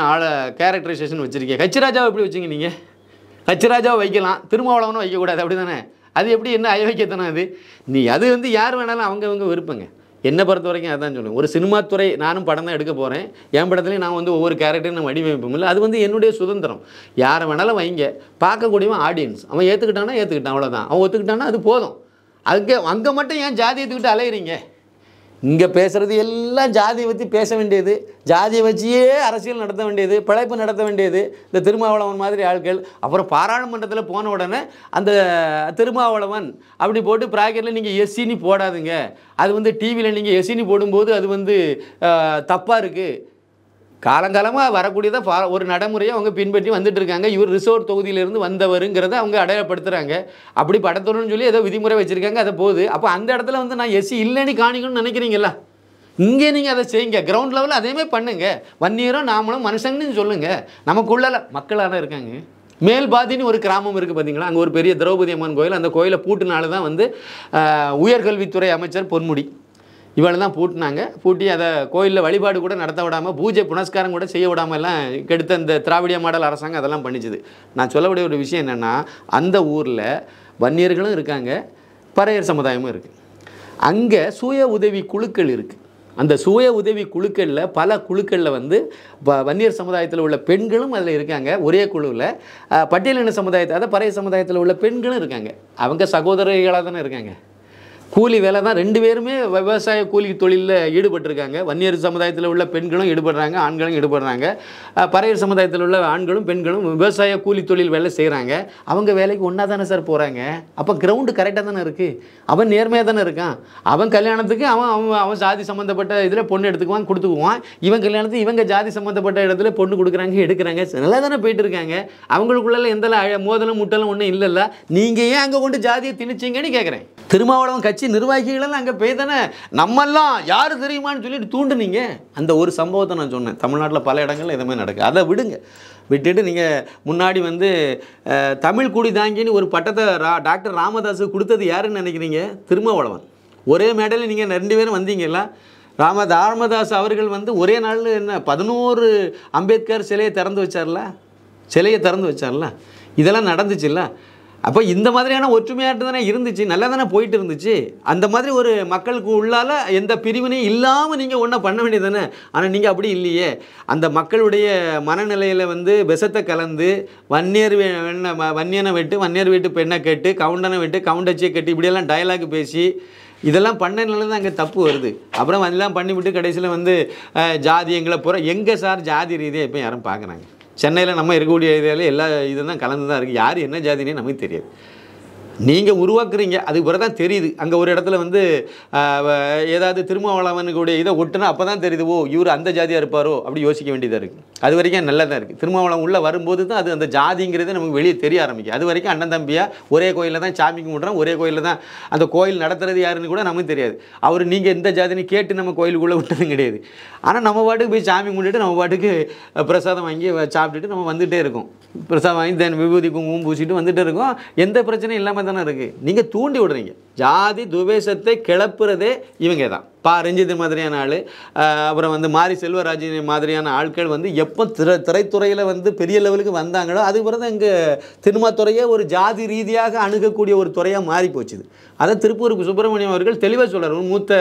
கேரக்டரைசேஷன் வச்சுருக்கீங்க. ஹச்ராஜாவை எப்படி வச்சிங்க நீங்கள்? ஹச்ராஜாவை வைக்கலாம், திருமாவளவனும் வைக்கக்கூடாது, அப்படி தானே? அது எப்படி என்ன அயோக்கியத்தனம் அது? அது வந்து யார் வேணாலும் அவங்கவங்க விருப்பங்க. என்னை பொறுத்த வரைக்கும் அதான் சொல்லுவேன். ஒரு சினிமா துறை, நானும் படம் தான் எடுக்க போகிறேன், என் படத்துலேயும் நான் வந்து ஒவ்வொரு கேரக்டரையும் நான் வடிவமைப்போம் இல்லை, அது வந்து என்னுடைய சுதந்திரம். யாரை வேணாலும் வைங்க, பார்க்கக்கூடியவன் ஆடியன்ஸ், அவன் ஏற்றுக்கிட்டானா ஏற்றுக்கிட்டான், அவ்வளோதான். அவன் ஒத்துக்கிட்டானா அது போதும். அங்கே மட்டும் ஏன் ஜாதியை எடுத்துக்கிட்டு அலையிறீங்க? இங்கே பேசுகிறது எல்லாம் ஜாதியை பற்றி பேச வேண்டியது, ஜாதியை வச்சியே அரசியல் நடத்த வேண்டியது, பிழைப்பு நடத்த வேண்டியது இந்த திருமாவளவன் மாதிரி ஆட்கள். அப்புறம் பாராளுமன்றத்தில் போன உடனே அந்த திருமாவளவன் அப்படி போட்டு ப்ராக்கெட்டில் நீங்கள் எஸ்சின்னு போடாதுங்க, அது வந்து டிவியில் நீங்கள் எஸ்சின்னு போடும்போது அது வந்து தப்பாக இருக்குது. காலங்காலமாக வரக்கூடியதை ஒரு நடைமுறையை அவங்க பின்பற்றி வந்துட்டு இருக்காங்க. இவர் ரிசோர்ட் தொகுதியிலேருந்து வந்தவருங்கிறத அவங்க அடையாளப்படுத்துகிறாங்க. அப்படி படத்தோடுன்னு சொல்லி ஏதோ விதிமுறை வச்சுருக்காங்க, அதை போகுது. அப்போ அந்த இடத்துல வந்து நான் எஸ்சி இல்லைன்னு காணிக்கணும்னு நினைக்கிறீங்களா? இங்கே நீங்கள் அதை செய்யுங்க, கிரவுண்ட் லெவலில் அதேமாதிரி பண்ணுங்கள். வன்னியரும் நாமளும் மனுஷங்கன்னு சொல்லுங்கள். நமக்குள்ள மக்களாக இருக்காங்க. மேல்பாதின்னு ஒரு கிராமம் இருக்குது பார்த்தீங்களா, அங்கே ஒரு பெரிய திரௌபதி அம்மன் கோயில். அந்த கோயிலை பூட்டினால தான் வந்து உயர்கல்வித்துறை அமைச்சர் பொன்முடி இவளை தான் பூட்டினாங்க. பூட்டி அதை கோயிலில் வழிபாடு கூட நடத்த விடாமல், பூஜை புனஸ்காரம் கூட செய்ய விடாமல் எல்லாம் கெடுத்த இந்த திராவிடிய மாடல் அரசாங்கம் அதெல்லாம் பண்ணிச்சுது. நான் சொல்லக்கூடிய ஒரு விஷயம் என்னென்னா, அந்த ஊரில் வன்னியர்களும் இருக்காங்க, பறையர் சமுதாயமும் இருக்குது. அங்கே சுய உதவி குழுக்கள் இருக்குது. அந்த சுய உதவி குழுக்களில் பல குழுக்களில் வந்து வன்னியர் சமுதாயத்தில் உள்ள பெண்களும் அதில் இருக்காங்க. ஒரே குழுவில் பட்டியலின சமுதாயத்தை, அதாவது பறையர் சமுதாயத்தில் உள்ள பெண்களும் இருக்காங்க. அவங்க சகோதரிகளாக தானே இருக்காங்க. கூலி வேலை தான், 2 பேருமே விவசாய கூலி தொழிலில் ஈடுபட்டிருக்காங்க. வன்னியர் சமுதாயத்தில் உள்ள பெண்களும் ஈடுபடுறாங்க, ஆண்களும் ஈடுபடுறாங்க. பறையர் சமுதாயத்தில் உள்ள ஆண்களும் பெண்களும் விவசாய கூலி தொழில் வேலை செய்கிறாங்க. அவங்க வேலைக்கு ஒன்றா தானே சார் போகிறாங்க. அப்போ கிரவுண்டு கரெக்டாக தானே இருக்குது. அவன் நேர்மையாக தானே இருக்கான். அவன் கல்யாணத்துக்கு அவன் ஜாதி சம்மந்தப்பட்ட இதில் பொண்ணு எடுத்துக்குவான், கொடுத்துக்குவான். இவன் கல்யாணத்துக்கு இவங்க ஜாதி சம்மந்தப்பட்ட இடத்துல பொண்ணு கொடுக்குறாங்க, எடுக்கிறாங்க. நல்லா தானே போயிட்டு இருக்காங்க. அவங்களுக்குள்ள எந்த மோதலும் முட்டலும் ஒன்றும் இல்லைல்ல. நீங்கள் ஏன் அங்கே கொண்டு ஜாதியை திணிச்சிங்கன்னு கேட்குறேன். திருமாவளவன் கட்சி நிர்வாகிகளெல்லாம் அங்கே போய் தானே நம்மெல்லாம் யார் தெரியுமான்னு சொல்லிட்டு தூண்டுனீங்க. அந்த ஒரு சம்பவத்தை நான் சொன்னேன். தமிழ்நாட்டில் பல இடங்களில் எதுவுமே நடக்குது. அதை விடுங்க, விட்டுட்டு நீங்கள் முன்னாடி வந்து தமிழ் குடி தாங்கின்னு ஒரு பட்டத்தை டாக்டர் ராமதாஸு கொடுத்தது யாருன்னு நினைக்கிறீங்க? திருமாவளவன். ஒரே மேடையில் நீங்கள் 2 பேரும் வந்தீங்களா? ராமதாஸ் அவர்கள் வந்து ஒரே நாளில் என்ன 11 அம்பேத்கர் சிலையை திறந்து வச்சார்ல, இதெல்லாம் நடந்துச்சுல்ல. அப்போ இந்த மாதிரியான ஒற்றுமையாட்டு தானே இருந்துச்சு, நல்லா தானே போயிட்டு இருந்துச்சு. அந்த மாதிரி ஒரு மக்களுக்கு உள்ளால் எந்த பிரிவினையும் இல்லாமல் நீங்கள் ஒன்றா பண்ண வேண்டியது தானே. ஆனால் நீங்கள் அப்படி இல்லையே. அந்த மக்களுடைய மனநிலையில் வந்து விஷத்தை கலந்து வன்னியனை வெட்டு வன்னியர் வீட்டு பெண்ணை கேட்டு, கவுண்டனை வெட்டு கவுண்டச்சியை கட்டி, இப்படியெல்லாம் டயலாக் பேசி இதெல்லாம் பண்ணனால தான் அங்கே தப்பு வருது. அப்புறம் அதெல்லாம் பண்ணிவிட்டு கடைசியில் வந்து ஜாதி எங்களை எங்கே சார் ஜாதி ரீதியாக இப்போ யாரும் பார்க்குறாங்க? சென்னையில் நம்ம இருக்கக்கூடிய ஏரியாவில் எல்லா இதுதான் கலந்து தான் இருக்குது. யார் என்ன ஜாதினே நமக்கு தெரியாது. நீங்கள் உருவாக்குறீங்க, அதுக்கு பிறகு தான் தெரியுது. அங்கே ஒரு இடத்துல வந்து ஏதாவது திருமாவளவனுடைய இதை ஒட்டுனா அப்போ தான் தெரியுது, ஓ இவர் அந்த ஜாதியாக இருப்பாரோ அப்படி யோசிக்க வேண்டியதாக இருக்குது. அது வரைக்கும் நல்லா தான் இருக்குது. திருமாவளவன் உள்ளே வரும்போது தான் அது அந்த ஜாதிங்கிறது நமக்கு வெளியே தெரிய ஆரம்பிக்கும். அது வரைக்கும் அண்ணன் தம்பியாக ஒரே கோயிலில் தான் சாமி கும்பிட்றோம், ஒரே கோயிலில் தான் அந்த கோயில் நடத்துறது யாருன்னு கூட நமக்கு தெரியாது. அவர் நீங்கள் எந்த ஜாதின்னு கேட்டு நம்ம கோயிலுக்குள்ளே விட்டதும் கிடையாது. ஆனால் நம்ம பாட்டுக்கு போய் சாமி கும்பிட்டுட்டு நம்ம பாட்டுக்கு பிரசாதம் வாங்கி சாப்பிட்டுட்டு நம்ம வந்துகிட்டே இருக்கோம். பிரசாதம் வாங்கி தென் விபூதி குங்குமம் பூசிட்டு வந்துகிட்டே இருக்கோம். எந்த பிரச்சனையும் இல்லாமல் தானே இருக்குது. நீங்கள் தூண்டி விடுறீங்க. ஜாதி துவேஷத்தை கிளப்புறதே இவங்க தான். ரஞ்சித் மாதிரியான ஆள், அப்புறம் வந்து மாரி செல்வராஜ் மாதிரியான ஆட்கள் வந்து எப்போ திரைத்துறையில் வந்து பெரிய லெவலுக்கு வந்தாங்களோ அதுக்கு பிறகு தான் இங்கே சினிமா துறையே ஒரு ஜாதி ரீதியாக அணுகக்கூடிய ஒரு துறையாக மாறி போச்சுது. அதை திருப்பூருக்கு சுப்பிரமணியம் அவர்கள் தெளிவாக சொல்கிறார். ஒரு மூத்த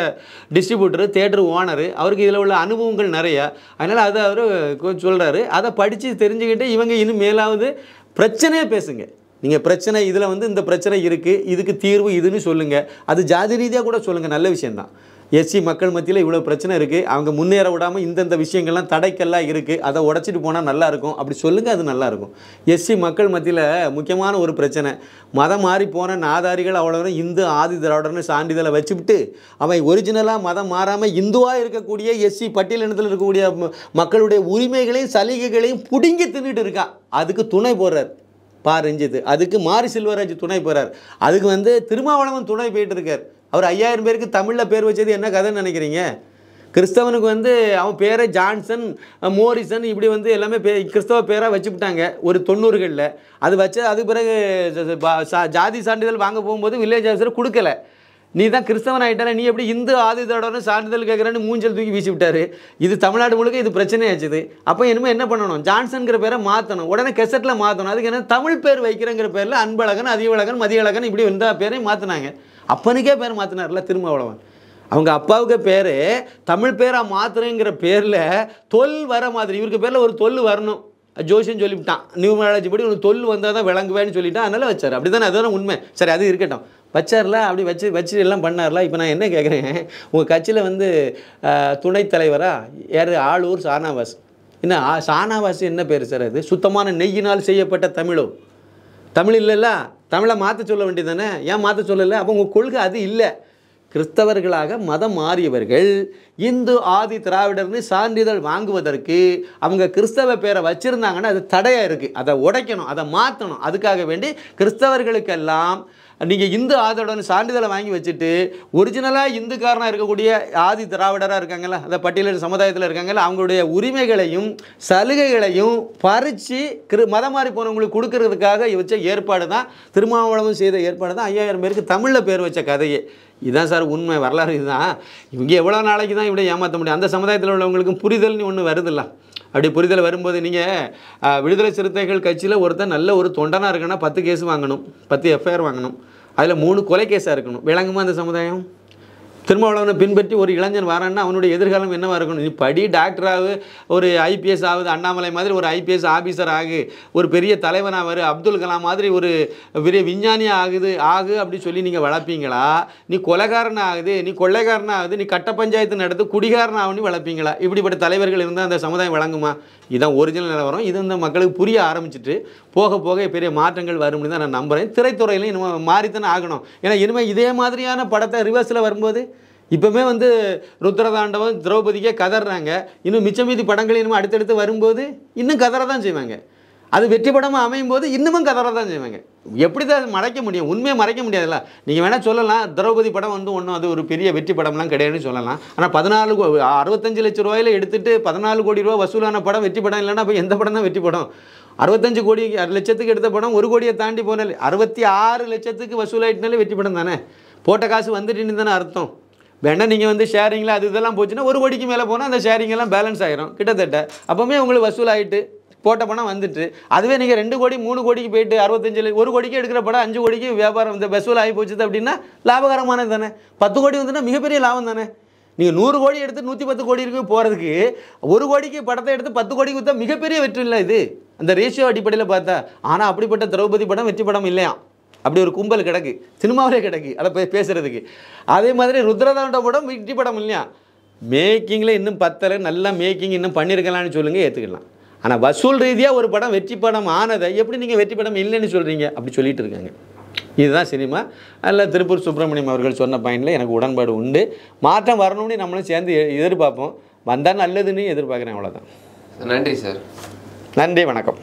டிஸ்ட்ரிபியூட்டரு, தேட்டர் ஓனரு, அவருக்கு இதில் உள்ள அனுபவங்கள் நிறையா. அதனால் அதை அவர் சொல்கிறாரு. அதை படித்து தெரிஞ்சுக்கிட்டு இவங்க இன்னும் மேலாவது பிரச்சனையே பேசுங்க. நீங்கள் பிரச்சனை இதில் வந்து இந்த பிரச்சனை இருக்குது, இதுக்கு தீர்வு இதுன்னு சொல்லுங்கள். அது ஜாதி ரீதியாக கூட சொல்லுங்கள், நல்ல விஷயந்தான். எஸ்சி மக்கள் மத்தியில் இவ்வளோ பிரச்சனை இருக்குது, அவங்க முன்னேற விடாமல் இந்தந்த விஷயங்கள்லாம் தடைக்கெல்லாம் இருக்குது, அதை உடச்சிட்டு போனால் நல்லாயிருக்கும் அப்படி சொல்லுங்கள், அது நல்லாயிருக்கும். எஸ்சி மக்கள் மத்தியில் முக்கியமான ஒரு பிரச்சனை, மதம் மாறி போன நாதாரிகள் அவ்வளோ இந்து ஆதி திராவிடர்னு சான்றிதழை வச்சுவிட்டு அவன் ஒரிஜினலாக மதம் மாறாமல் இந்துவாக இருக்கக்கூடிய எஸ்சி பட்டியலினத்தில் இருக்கக்கூடிய மக்களுடைய உரிமைகளையும் சலுகைகளையும் பிடுங்கி தின்னுட்டு இருக்கான். அதுக்கு துணை போடுறார் ரஞ்சித். அதுக்கு மாரி செல்வராஜ் துணை போகிறார். அதுக்கு வந்து திருமாவளவன் துணை போயிட்டு இருக்கார். அவர் 5000 பேருக்கு தமிழில் பேர் வச்சது என்ன கதைன்னு நினைக்கிறீங்க? கிறிஸ்தவனுக்கு வந்து அவன் பேரை ஜான்சன், மோரிசன் இப்படி வந்து எல்லாமே கிறிஸ்தவ பேராக வச்சுவிட்டாங்க ஒரு 90களில். அது வச்சு அதுக்கு பிறகு ஜாதி சான்றிதழ் வாங்க போகும்போது வில்லேஜ் ஆஃபீஸர் கொடுக்கல. நீ தான் கிறிஸ்தவன் ஆகிட்டார, நீ எப்படி இந்து ஆதிதோடனு சான்றிதழ் கேட்குறேன்னு மூஞ்சல் தூக்கி வீசி விட்டார். இது தமிழ்நாடு முழுக்க இது பிரச்சனையாச்சுது. அப்போ இனிமேல் என்ன பண்ணணும்? ஜான்சன்கிற பேரை மாற்றணும். உடனே கெசட்டில் மாற்றணும். அதுக்கு என்ன தமிழ் பேர் வைக்கிறங்கிற பேரில் அன்பழகன், அதிவழகன், மதியழகன் இப்படி எந்த பேரையும் மாற்றினாங்க. அப்பனுக்கே பேர் மாற்றினார்ல திருமாவளவன். அவங்க அப்பாவுக்கு பேர் தமிழ் பேராக மாற்றுறேங்கிற பேரில் தொல் வர மாதிரி இவருக்கு பேரில் ஒரு தொல் வரணும். ஜோசியம் சொல்லிவிட்டான், நியூமராலஜி படி உனக்கு தொல் வந்தால் தான் விளங்குவேன்னு சொல்லிட்டான். அதனால் வச்சார். அப்படி தானே, அதுதானே உண்மை. சரி, அது இருக்கட்டும். வச்சார்ல, அப்படி வச்சு எல்லாம் பண்ணார்ல. இப்போ நான் என்ன கேட்குறேன், உங்கள் கட்சியில் வந்து துணைத் தலைவராக யார்? ஆளூர் ஷானாவாஸ். என்ன ஷானாவாஸ் என்ன பேர் சார்? அது சுத்தமான நெய்யினால் செய்யப்பட்ட தமிழ் இல்லைல்ல. தமிழை மாற்ற சொல்ல வேண்டியது தானே, ஏன் மாற்ற சொல்லலை? அப்போ உங்கள் கொள்கை அது இல்லை. கிறிஸ்தவர்களாக மதம் மாறியவர்கள் இந்து ஆதி திராவிடர்னு சான்றிதழ் வாங்குவதற்கு அவங்க கிறிஸ்தவ பேரை வச்சுருந்தாங்கன்னா அது தடையாக இருக்குது. அதை உடைக்கணும், அதை மாற்றணும். அதுக்காக வேண்டி கிறிஸ்தவர்களுக்கெல்லாம் நீங்கள் இந்து ஆதோட சான்றிதழை வாங்கி வச்சுட்டு ஒரிஜினலாக இந்துக்காரனாக இருக்கக்கூடிய ஆதி திராவிடராக இருக்காங்கல்ல, அந்த பட்டியலின் சமுதாயத்தில் இருக்காங்கல்ல, அவங்களுடைய உரிமைகளையும் சலுகைகளையும் பறித்து மதம் மாறி போனவங்களுக்கு கொடுக்கறதுக்காக வச்ச ஏற்பாடு தான், திருமாவளவன் செய்த ஏற்பாடு தான் 5000 பேருக்கு தமிழில் பேர் வச்ச கதையே. இதுதான் சார் உண்மை, வரலாறு இதுதான். இவங்க எவ்வளோ நாளைக்கு தான் இப்படி ஏமாற்ற முடியும்? அந்த சமுதாயத்தில் உள்ளவங்களுக்கும் புரிதல்னு ஒன்று வருதில்ல. அப்படி புரிதல் வரும்போது நீங்கள் விடுதலை சிறுத்தைகள் கட்சியில் ஒருத்தர் நல்ல ஒரு தொண்டனாக இருக்குன்னா 10 கேஸ் வாங்கணும், 10 எஃப்ஐஆர் வாங்கணும், அதில் 3 கொலை கேஸாக இருக்கணும். விளங்குமா அந்த சமுதாயம்? திருமாவளவனை பின்பற்றி ஒரு இளைஞன் வரான்னா அவனுடைய எதிர்காலம் என்னவாக இருக்கணும்? நீ படி, டாக்டராகு, ஒரு ஐபிஎஸ் ஆகுது, அண்ணாமலை மாதிரி ஒரு ஐபிஎஸ் ஆஃபீஸர் ஆகு, ஒரு பெரிய தலைவனாக வரு, அப்துல் கலாம் மாதிரி ஒரு பெரிய விஞ்ஞானியாக ஆகு அப்படி சொல்லி நீங்கள் வளர்ப்பீங்களா? நீ கொலைகாரன் ஆகுது, நீ கொள்ளைக்காரன் ஆகுது, நீ கட்ட பஞ்சாயத்து நடத்து குடிகாரன் ஆகுன்னு வளர்ப்பீங்களா? இப்படிப்பட்ட தலைவர்கள் இருந்தால் அந்த சமுதாயம் வழங்குமா? இதுதான் ஒரிஜினல் நிலவரம். இது இந்த மக்களுக்கு புரிய ஆரம்பிச்சுட்டு போக போக பெரிய மாற்றங்கள் வரும்னு தான் நான் நம்புகிறேன். திரைத்துறையிலையும் இனிமேல் மாறித்தானே ஆகணும். ஏன்னா இனிமேல் இதே மாதிரியான படத்தை ரிவர்ஸில் வரும்போது இப்போவுமே வந்து ருத்ரதாண்டவம், திரௌபதிக்கே கதறாங்க. இன்னும் மிச்சம் மீதி படங்கள் இனிமேல் அடுத்தடுத்து வரும்போது இன்னும் கதற தான் செய்வாங்க. அது வெற்றி படமாக அமையும் போது இன்னமும் கதற தான் செய்வாங்க. எப்படி தான் அது மறைக்க முடியும்? உண்மையை மறைக்க முடியாதுல்ல. நீங்கள் வேணால் சொல்லலாம் திரௌபதி படம் வந்து ஒன்றும் அது ஒரு பெரிய வெற்றி படம்லாம் கிடையாதுன்னு சொல்லலாம். ஆனால் 65 லட்சம் ரூபாயில் எடுத்துகிட்டு 14 கோடி ரூபா வசூலான படம் வெற்றி படம் இல்லைன்னா அப்போ எந்த படம் தான் வெற்றி படம்? 65 லட்சத்துக்கு எடுத்த படம் 1 கோடியை தாண்டி போனாலே 66 லட்சத்துக்கு வசூலாயிட்டுனாலே வெற்றி படம் தானே. போட்ட காசு வந்துட்டுன்னு தானே அர்த்தம். வேணா நீங்கள் வந்து ஷேரிங்கில் அது இதெல்லாம் போச்சுன்னா 1 கோடிக்கு மேலே போனால் அந்த ஷேரிங் எல்லாம் பேலன்ஸ் ஆகிரும் கிட்டத்தட்ட. அப்போவுமே உங்களுக்கு வசூலாகிட்டு போட்ட பணம் வந்துட்டு, அதுவே நீங்கள் 2 கோடி 3 கோடிக்கு போயிட்டு 1 கோடிக்கு எடுக்கிற படம் 5 கோடிக்கு வியாபாரம் இந்த வசூல் ஆகி போச்சுது அப்படின்னா லாபகரமானது தானே. 10 கோடி வந்துன்னா மிகப்பெரிய லாபம் தானே. நீங்கள் 100 கோடி எடுத்து 110 கோடி இருக்கு போகிறதுக்கு 1 கோடிக்கு படத்தை எடுத்து 10 கோடிக்கு விற்றா மிகப்பெரிய வெற்றி இல்லை இது, அந்த ரேஷியோ அடிப்படையில் பார்த்தா. ஆனால் அப்படிப்பட்ட திரௌபதி படம் வெற்றி படம் இல்லையா? அப்படி ஒரு கும்பல் கிடக்கு, சினிமாவிலே கிடக்கு அதை பேசுகிறதுக்கு. அதே மாதிரி ருத்ரதாண்ட படம் வெற்றி படம் இல்லையா? மேக்கிங்கில் இன்னும் 10 நல்லா மேக்கிங் இன்னும் பண்ணியிருக்கலான்னு சொல்லுங்கள், ஏற்றுக்கலாம். ஆனால் வசூல் ரீதியாக ஒரு படம் வெற்றி படம் ஆனதை எப்படி நீங்கள் வெற்றி படம் இல்லைன்னு சொல்கிறீங்க? அப்படி சொல்லிட்டு இருக்காங்க. இதுதான் சினிமா. அதில் திருப்பூர் சுப்பிரமணியம் அவர்கள் சொன்ன பாயிண்டில் எனக்கு உடன்பாடு உண்டு. மாற்றம் வரணும்னு நம்மளும் சேர்ந்து எதிர்பார்ப்போம். வந்தால் நல்லதுன்னு எதிர்பார்க்குறேன். அவ்வளோதான். நன்றி சார். நன்றி, வணக்கம்.